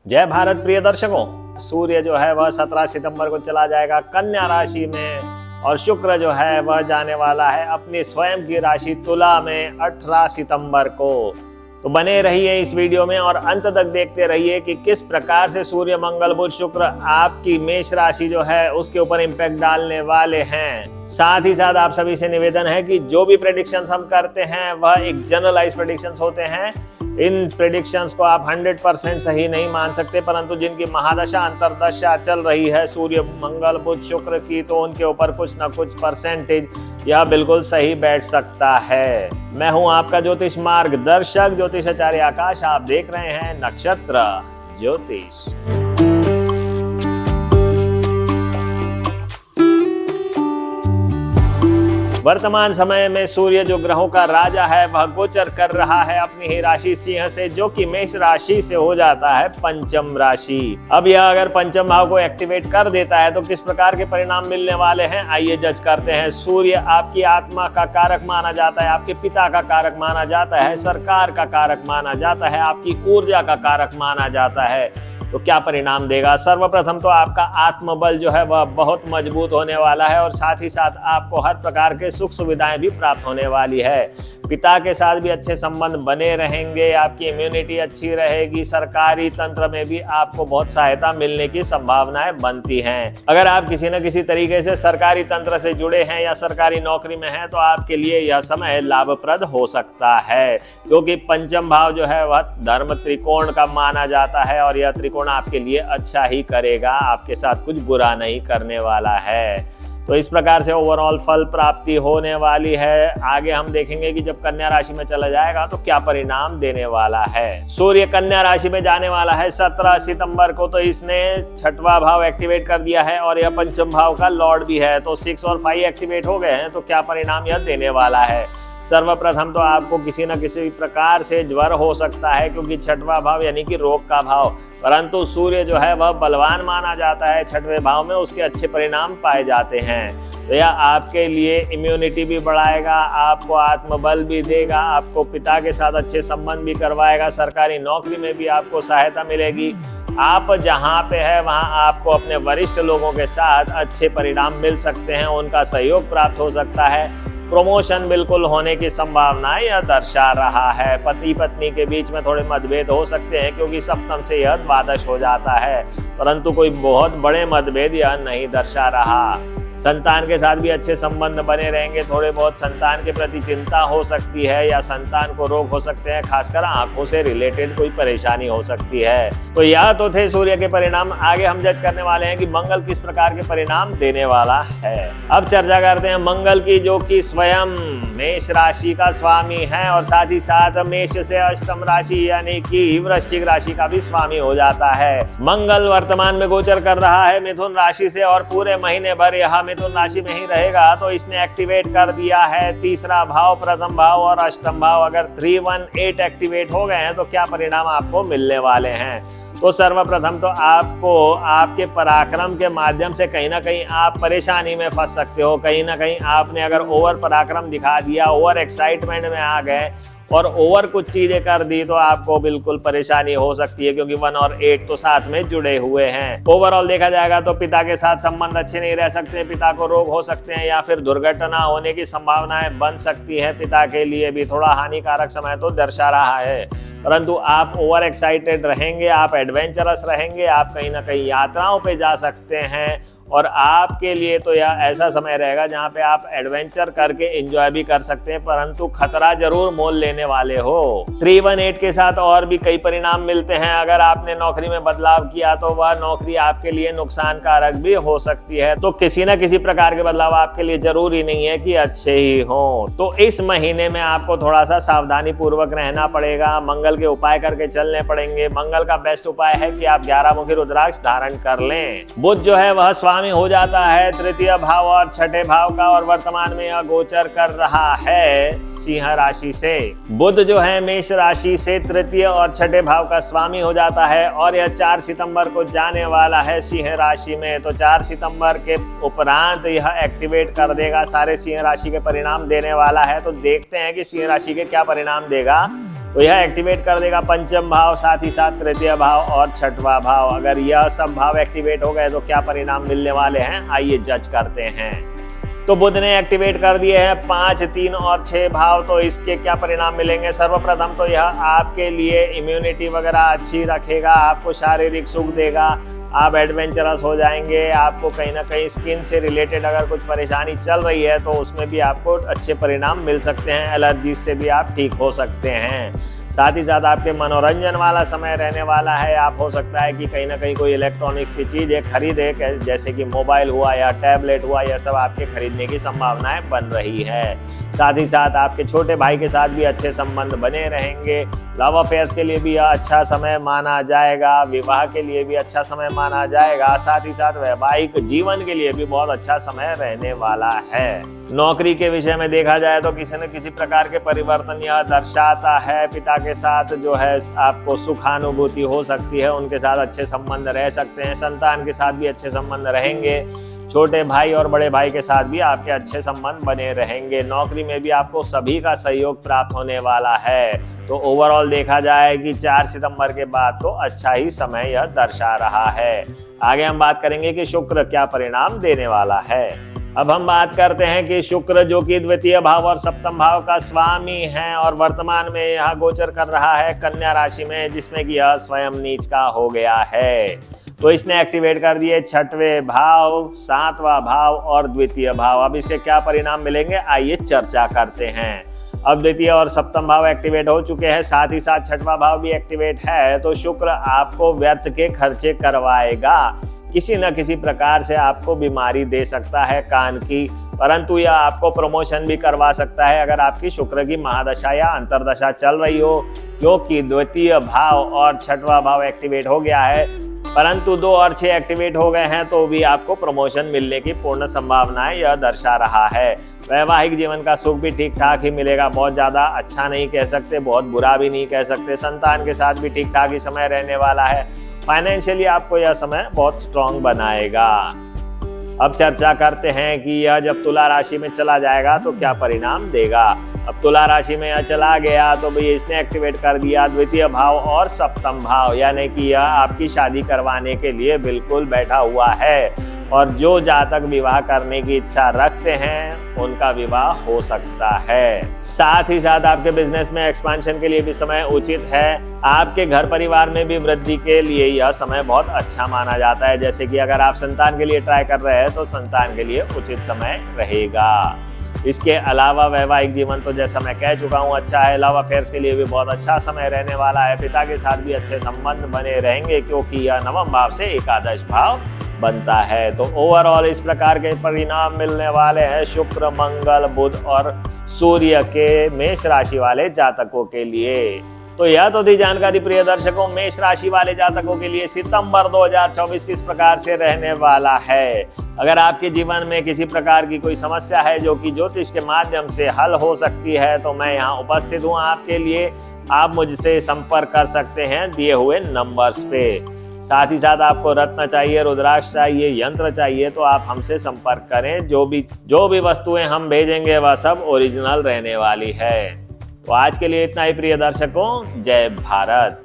जय भारत प्रिय दर्शकों, सूर्य जो है वह 17 सितंबर को चला जाएगा कन्या राशि में और शुक्र जो है वह जाने वाला है अपनी स्वयं की राशि तुला में 18 सितंबर को। तो बने रहिए इस वीडियो में और अंत तक देखते रहिए कि किस प्रकार से सूर्य, मंगल, बुध, शुक्र आपकी मेष राशि जो है उसके ऊपर इम्पैक्ट डालने वाले हैं। साथ ही साथ आप सभी से निवेदन है कि जो भी प्रेडिक्शंस हम करते हैं वह एक जनरलाइज प्रेडिक्शंस होते हैं। इन प्रेडिक्शंस को आप 100% सही नहीं मान सकते, परंतु जिनकी महादशा अंतरदशा चल रही है सूर्य, मंगल, बुध, शुक्र की, तो उनके ऊपर कुछ न कुछ परसेंटेज यह बिल्कुल सही बैठ सकता है। मैं हूं आपका ज्योतिष मार्गदर्शक ज्योतिषाचार्य आकाश। आप देख रहे हैं नक्षत्र ज्योतिष। वर्तमान समय में सूर्य जो ग्रहों का राजा है वह गोचर कर रहा है अपनी ही राशि सिंह से, जो कि मेष राशि से हो जाता है पंचम राशि। अब यह अगर पंचम भाव को एक्टिवेट कर देता है तो किस प्रकार के परिणाम मिलने वाले हैं, आइए जज करते हैं। सूर्य आपकी आत्मा का कारक माना जाता है, आपके पिता का कारक माना जाता है, सरकार का कारक माना जाता है, आपकी ऊर्जा का कारक माना जाता है। तो क्या परिणाम देगा? सर्वप्रथम तो आपका आत्मबल जो है वह बहुत मजबूत होने वाला है और साथ ही साथ आपको हर प्रकार के सुख सुविधाएं भी प्राप्त होने वाली है। पिता के साथ भी अच्छे संबंध बने रहेंगे, आपकी इम्यूनिटी अच्छी रहेगी, सरकारी तंत्र में भी आपको बहुत सहायता मिलने की संभावनाएं बनती हैं। अगर आप किसी न किसी तरीके से सरकारी तंत्र से जुड़े हैं या सरकारी नौकरी में हैं तो आपके लिए यह समय लाभप्रद हो सकता है, क्योंकि पंचम भाव जो है वह धर्म त्रिकोण का माना जाता है और यह त्रिकोण आपके लिए अच्छा ही करेगा, आपके साथ कुछ बुरा नहीं करने वाला है। तो इस प्रकार से ओवरऑल फल प्राप्ति होने वाली है। आगे हम देखेंगे कि जब कन्या राशि में चला जाएगा तो क्या परिणाम देने वाला है। सूर्य कन्या राशि में जाने वाला है 17 सितंबर को, तो इसने 6वां भाव एक्टिवेट कर दिया है और यह पंचम भाव का लॉर्ड भी है, तो 6 और 5 एक्टिवेट हो गए हैं। तो क्या परिणाम यह देने वाला है? सर्वप्रथम तो आपको किसी न किसी प्रकार से ज्वर हो सकता है, क्योंकि 6वां भाव यानी कि रोग का भाव, परंतु सूर्य जो है वह बलवान माना जाता है 6वें भाव में, उसके अच्छे परिणाम पाए जाते हैं। तो यह आपके लिए इम्यूनिटी भी बढ़ाएगा, आपको आत्मबल भी देगा, आपको पिता के साथ अच्छे संबंध भी करवाएगा, सरकारी नौकरी में भी आपको सहायता मिलेगी। आप जहाँ पे है वहाँ आपको अपने वरिष्ठ लोगों के साथ अच्छे परिणाम मिल सकते हैं, उनका सहयोग प्राप्त हो सकता है। प्रमोशन बिल्कुल होने की संभावना यह दर्शा रहा है। पति पत्नी के बीच में थोड़े मतभेद हो सकते हैं, क्योंकि सप्तम से यह द्वादश हो जाता है, परंतु कोई बहुत बड़े मतभेद यह नहीं दर्शा रहा। संतान के साथ भी अच्छे संबंध बने रहेंगे। थोड़े बहुत संतान के प्रति चिंता हो सकती है या संतान को रोग हो सकते हैं, खासकर आंखों से रिलेटेड कोई परेशानी हो सकती है। तो यह तो थे सूर्य के परिणाम। आगे हम जज करने वाले हैं कि मंगल किस प्रकार के परिणाम देने वाला है। अब चर्चा करते हैं मंगल की, जो कि स्वयं मेष राशि का स्वामी है और साथ ही साथ मेष से अष्टम राशि यानी कि वृश्चिक राशि का भी स्वामी हो जाता है। मंगल वर्तमान में गोचर कर रहा है मिथुन राशि से और पूरे महीने भर यह मिथुन राशि में ही रहेगा। तो इसने एक्टिवेट कर दिया है 3रा भाव, प्रथम भाव और अष्टम भाव। अगर 3, 1, 8 एक्टिवेट हो गए हैं तो क्या परिणाम आपको मिलने वाले हैं? तो सर्वप्रथम तो आपको आपके पराक्रम के माध्यम से कहीं ना कहीं आप परेशानी में फंस सकते हो। कहीं ना कहीं आपने अगर ओवर पराक्रम दिखा दिया, ओवर एक्साइटमेंट में आ गए और ओवर कुछ चीजें कर दी तो आपको बिल्कुल परेशानी हो सकती है, क्योंकि 1 और 8 तो साथ में जुड़े हुए हैं। ओवरऑल देखा जाएगा तो पिता के साथ संबंध अच्छे नहीं रह सकते, पिता को रोग हो सकते हैं या फिर दुर्घटना होने की संभावनाएं बन सकती है। पिता के लिए भी थोड़ा हानिकारक समय तो दर्शा रहा है, परंतु आप ओवर एक्साइटेड रहेंगे, आप एडवेंचरस रहेंगे, आप कहीं ना कहीं यात्राओं पे जा सकते हैं और आपके लिए तो यह ऐसा समय रहेगा जहां पे आप एडवेंचर करके एंजॉय भी कर सकते हैं, परंतु खतरा जरूर मोल लेने वाले हो। 318 के साथ और भी कई परिणाम मिलते हैं। अगर आपने नौकरी में बदलाव किया तो वह नौकरी आपके लिए नुकसान कारक भी हो सकती है। तो किसी न किसी प्रकार के बदलाव आपके लिए जरूरी नहीं है कि अच्छे ही हो। तो इस महीने में आपको थोड़ा सा सावधानी पूर्वक रहना पड़ेगा, मंगल के उपाय करके चलने पड़ेंगे। मंगल का बेस्ट उपाय है कि आप 11 मुखी रुद्राक्ष धारण कर लें। बुध जो है वह स्वामी हो जाता है 3य भाव और 6ठे भाव का और वर्तमान में यह गोचर कर रहा है सिंह राशि से। बुध जो है मेष राशि से 3य और 6ठे भाव का स्वामी हो जाता है और यह 4 सितंबर को जाने वाला है सिंह राशि में। तो 4 सितंबर के उपरांत यह एक्टिवेट कर देगा, सारे सिंह राशि के परिणाम देने वाला है। तो देखते हैं कि सिंह राशि के क्या परिणाम देगा। तो यह एक्टिवेट कर देगा पंचम भाव, साथ ही साथ तृतीय भाव और छठवां भाव। अगर यह सब भाव एक्टिवेट हो गए तो क्या परिणाम मिलने वाले हैं, आइए जज करते हैं। तो बुध ने एक्टिवेट कर दिए हैं 5, 3 और 6 भाव। तो इसके क्या परिणाम मिलेंगे? सर्वप्रथम तो यह आपके लिए इम्यूनिटी वगैरह अच्छी रखेगा, आपको शारीरिक सुख देगा, आप एडवेंचरस हो जाएंगे। आपको कहीं ना कहीं स्किन से रिलेटेड अगर कुछ परेशानी चल रही है तो उसमें भी आपको अच्छे परिणाम मिल सकते हैं, एलर्जी से भी आप ठीक हो सकते हैं। साथ ही साथ आपके मनोरंजन वाला समय रहने वाला है। आप हो सकता है कि कहीं ना कहीं कोई इलेक्ट्रॉनिक्स की चीज़ें खरीदे, जैसे कि मोबाइल हुआ या टैबलेट हुआ, यह सब आपके खरीदने की संभावनाएं बन रही है। साथ ही साथ आपके छोटे भाई के साथ भी अच्छे संबंध बने रहेंगे। लव अफेयर्स के लिए भी यह अच्छा समय माना जाएगा, विवाह के लिए भी अच्छा समय माना जाएगा। साथ ही साथ वैवाहिक जीवन के लिए भी बहुत अच्छा समय रहने वाला है। नौकरी के विषय में देखा जाए तो किसी न किसी प्रकार के परिवर्तन यह दर्शाता है। पिता के साथ जो है आपको सुखानुभूति हो सकती है, उनके साथ अच्छे संबंध रह सकते हैं। संतान के साथ भी अच्छे संबंध रहेंगे। छोटे भाई और बड़े भाई के साथ भी आपके अच्छे संबंध बने रहेंगे। नौकरी में भी आपको सभी का सहयोग प्राप्त होने वाला है। तो ओवरऑल देखा जाए कि 4 सितंबर के बाद तो अच्छा ही समय यह दर्शा रहा है। आगे हम बात करेंगे कि शुक्र क्या परिणाम देने वाला है। अब हम बात करते हैं कि शुक्र जो कि द्वितीय भाव और सप्तम भाव का स्वामी है और वर्तमान में यह गोचर कर रहा है कन्या राशि में, जिसमें कि यह स्वयं नीच का हो गया है। तो इसने एक्टिवेट कर दिए छठवें भाव, सातवां भाव और द्वितीय भाव। अब इसके क्या परिणाम मिलेंगे, आइए चर्चा करते हैं। अब द्वितीय और सप्तम भाव एक्टिवेट हो चुके हैं, साथ ही साथ छठवां भाव भी एक्टिवेट है। तो शुक्र आपको व्यर्थ के खर्चे करवाएगा, किसी न किसी प्रकार से आपको बीमारी दे सकता है कान की, परंतु यह आपको प्रमोशन भी करवा सकता है अगर आपकी शुक्र की महादशा या अंतरदशा चल रही हो, क्योंकि द्वितीय भाव और छठवां भाव एक्टिवेट हो गया है। परंतु 2 और 6 एक्टिवेट हो गए हैं तो भी आपको प्रमोशन मिलने की पूर्ण संभावनाएं यह दर्शा रहा है। वैवाहिक जीवन का सुख भी ठीक ठाक ही मिलेगा, बहुत ज़्यादा अच्छा नहीं कह सकते, बहुत बुरा भी नहीं कह सकते। संतान के साथ भी ठीक ठाक ही समय रहने वाला है। फाइनेंशियली आपको यह समय बहुत स्ट्रॉन्ग बनाएगा। अब चर्चा करते हैं कि यह जब तुला राशि में चला जाएगा तो क्या परिणाम देगा। अब तुला राशि में यह चला गया तो भाई इसने एक्टिवेट कर दिया द्वितीय भाव और सप्तम भाव, यानी कि यह आपकी शादी करवाने के लिए बिल्कुल बैठा हुआ है। और जो जातक विवाह करने की इच्छा रखते हैं उनका विवाह हो सकता है। साथ ही साथ आपके बिजनेस में एक्सपेंशन के लिए भी समय उचित है। आपके घर परिवार में भी वृद्धि के लिए यह समय बहुत अच्छा माना जाता है। जैसे कि अगर आप संतान के लिए ट्राई कर रहे हैं तो संतान के लिए उचित समय रहेगा। इसके अलावा वैवाहिक जीवन तो जैसा मैं कह चुका हूँ अच्छा है। लव अफेयर्स के लिए भी बहुत अच्छा समय रहने वाला है। पिता के साथ भी अच्छे संबंध बने रहेंगे क्योंकि यह नवम भाव से एकादश भाव बनता है। तो ओवरऑल इस प्रकार के परिणाम मिलने वाले हैं शुक्र, मंगल, बुध और सूर्य के मेष राशि वाले जातकों के लिए। तो यह तो थी जानकारी प्रिय दर्शकों मेष राशि वाले जातकों के लिए सितंबर 2024 किस प्रकार से रहने वाला है। अगर आपके जीवन में किसी प्रकार की कोई समस्या है जो कि ज्योतिष के माध्यम से हल हो सकती है तो मैं यहाँ उपस्थित हूँ आपके लिए। आप मुझसे संपर्क कर सकते हैं दिए हुए नंबर्स पे। साथ ही साथ आपको रत्न चाहिए, रुद्राक्ष चाहिए, यंत्र चाहिए तो आप हमसे संपर्क करें। जो भी वस्तुएं हम भेजेंगे वह सब ओरिजिनल रहने वाली है। तो आज के लिए इतना ही प्रिय दर्शकों, जय भारत।